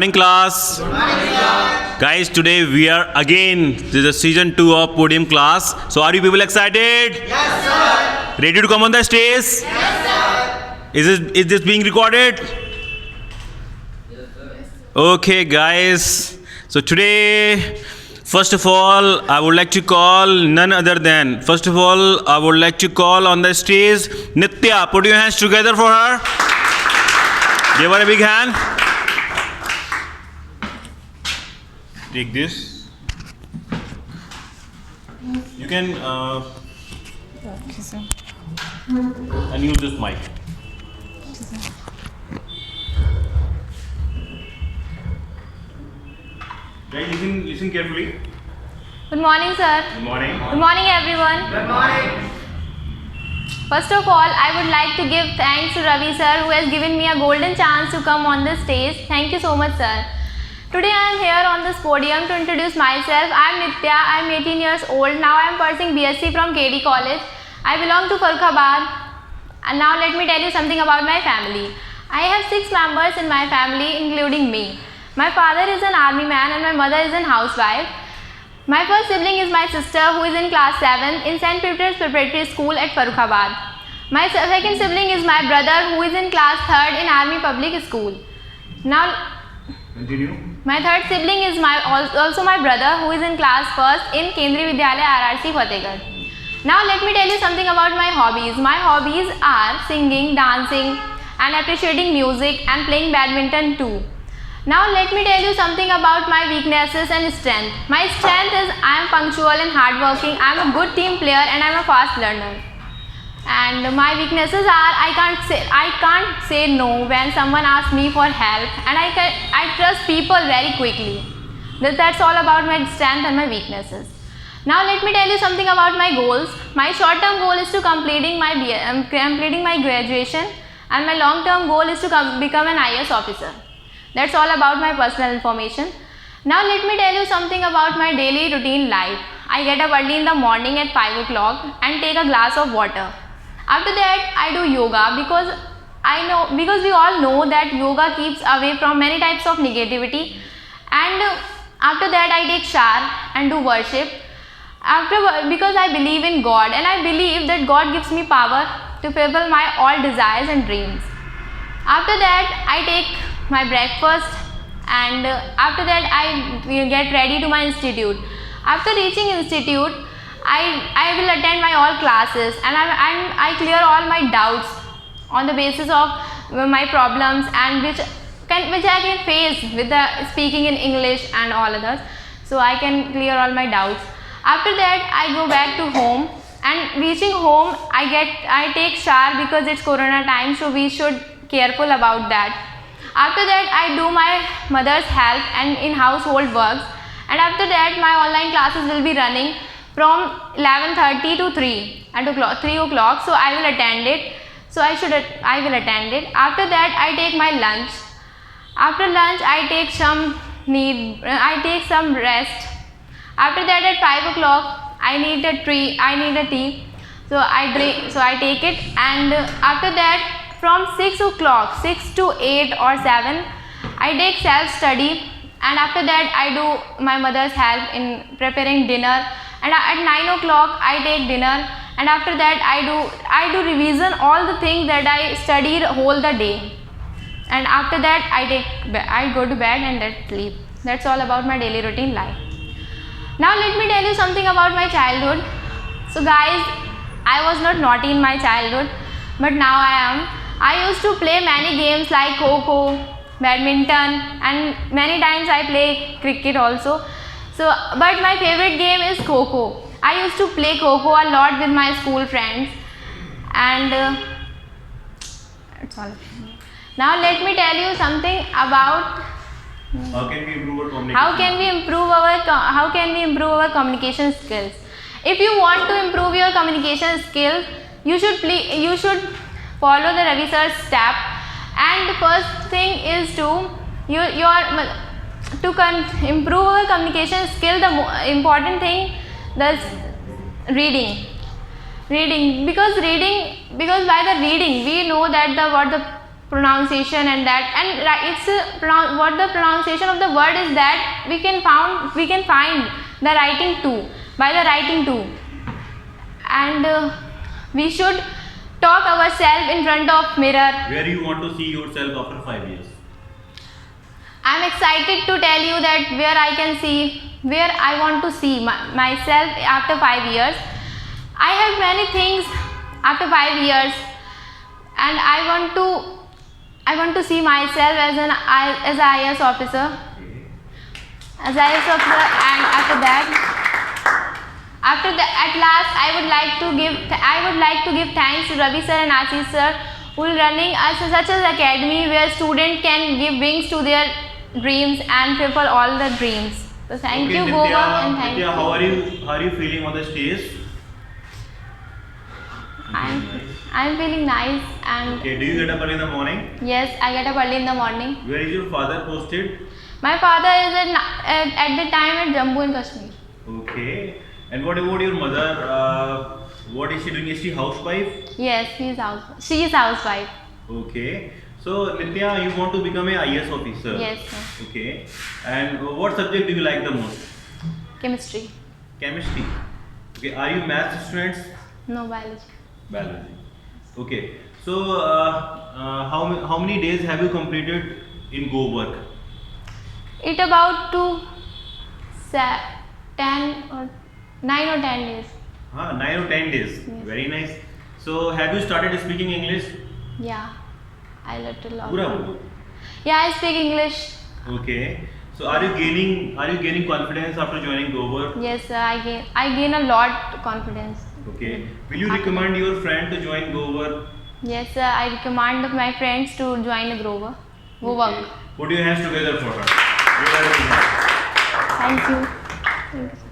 morning, class. Good morning, class. Guys, today we are again, this is the season 2 of Podium class. So are you people excited? Yes, sir. Ready to come on the stage? Yes, sir. Is this being recorded? Yes, sir. Okay, guys. So today, first of all, I would like to call none other than, first of all, I would like to call on the stage Nitya. Put your hands together for her. Give her a big hand. Take this. You can and use this mic. Guys, listen carefully. Good morning, sir. Good morning. Good morning, everyone. Good morning. First of all, I would like to give thanks to Ravi sir who has given me a golden chance to come on this stage. Thank you so much, sir. Today I am here on this podium to introduce myself. I am Nitya. I am 18 years old. Now I am pursuing BSc from KD College. I belong to Farrukhabad. And now let me tell you something about my family. I have 6 members in my family, including me. My father is an army man and my mother is a housewife. My first sibling is my sister who is in class 7 in St. Peter's Preparatory School at Farrukhabad. My second sibling is my brother who is in class 3rd in Army Public School. Now, Continue. my third sibling is also my brother who is in class 1st in Kendriya Vidyalaya RRC Fatehgarh. Now let me tell you something about my hobbies. My hobbies are singing, dancing and appreciating music and playing badminton too. Now let me tell you something about my weaknesses and strength. My strength is I am punctual and hardworking, I am a good team player and I am a fast learner. And my weaknesses are I can't say no when someone asks me for help, and I trust people very quickly. That's all about my strength and my weaknesses. Now let me tell you something about my goals. My short-term goal is to completing my graduation, and my long-term goal is to become an IAS officer. That's all about my personal information. Now let me tell you something about my daily routine life. I get up early in the morning at 5 o'clock and take a glass of water. After that, I do yoga because we all know that yoga keeps away from many types of negativity. And after that, I take shower and do worship. Because I believe in God and I believe that God gives me power to fulfill my all desires and dreams. After that, I take my breakfast, and after that I get ready to my institute. After reaching institute, I will attend my all classes and I clear all my doubts on the basis of my problems and which I can face with the speaking in English and all others. So I can clear all my doubts. After that I go back to home, and reaching home I take shower because it's Corona time, so we should careful about that. After that I do my mother's help and in household works, and after that my online classes will be running from 11:30 to 3 and to 3 o'clock, so I will attend it. I will attend it. After that I take my lunch. After lunch I take some rest. After that at 5 o'clock I need a tea, so I take it, and after that from 6 o'clock, 6 to 8 or 7, I take self-study, and after that I do my mother's help in preparing dinner, and at 9 o'clock I take dinner, and after that I do revision all the things that I studied whole the day, and after that I go to bed and then sleep. That's all about my daily routine life. Now let me tell you something about my childhood. So guys, I was not naughty in my childhood, but now I am. I used to play many games like Kho-Kho, badminton, and many times I play cricket also. But my favorite game is Kho-Kho. I used to play Kho-Kho a lot with my school friends, and that's all. Now let me tell you something about How can we improve our communication? how can we improve our communication skills. If you want to improve your communication skills, you should follow the Ravi sir's step, and the first thing is to improve our communication skill. The important thing is reading, because by the reading we know that what the pronunciation and that, and it's what the pronunciation of the word is, that we can find the writing too, by the writing too. And we should talk ourselves in front of mirror. Where you want to see yourself after 5 years? I'm excited to tell you that where I want to see myself after 5 years. I have many things after 5 years, and I want to see myself as an IAS officer, and after that, at last, I would like to give thanks to Ravi sir and Ashish sir, who are running such an academy where students can give wings to their dreams and fulfill all the dreams. So thank you, Nitya, Goa, and thank Nitya, you. how are you feeling on the stage? I'm feeling nice, and Okay, do you get up early in the morning? yes, I get up early in the morning. Where is your father posted? My father is at the time at Jammu and Kashmir. Okay. And what about your mother? What is she doing? Is she housewife? Yes, she is housewife. Okay. So Nitya, you want to become a IAS officer? Yes, sir. Okay. And what subject do you like the most? Chemistry. Chemistry. Okay. Are you math students? No, biology. Biology. Okay. So how many days have you completed in Go Work? It about 9 or 10 days. 9 or 10 days. Yes. Very nice. So have you started speaking English? Yeah, I learned a lot. Pura bolo. Yeah, I speak English. Okay. So are you gaining confidence after joining Go Work? Yes, sir, I gain a lot confidence. Okay. Will you recommend your friend to join Go Work? Yes, sir, I recommend my friends to join Go Work. Okay. Put your hands together for her. Give her a big hand. Thank you. Thank you, sir.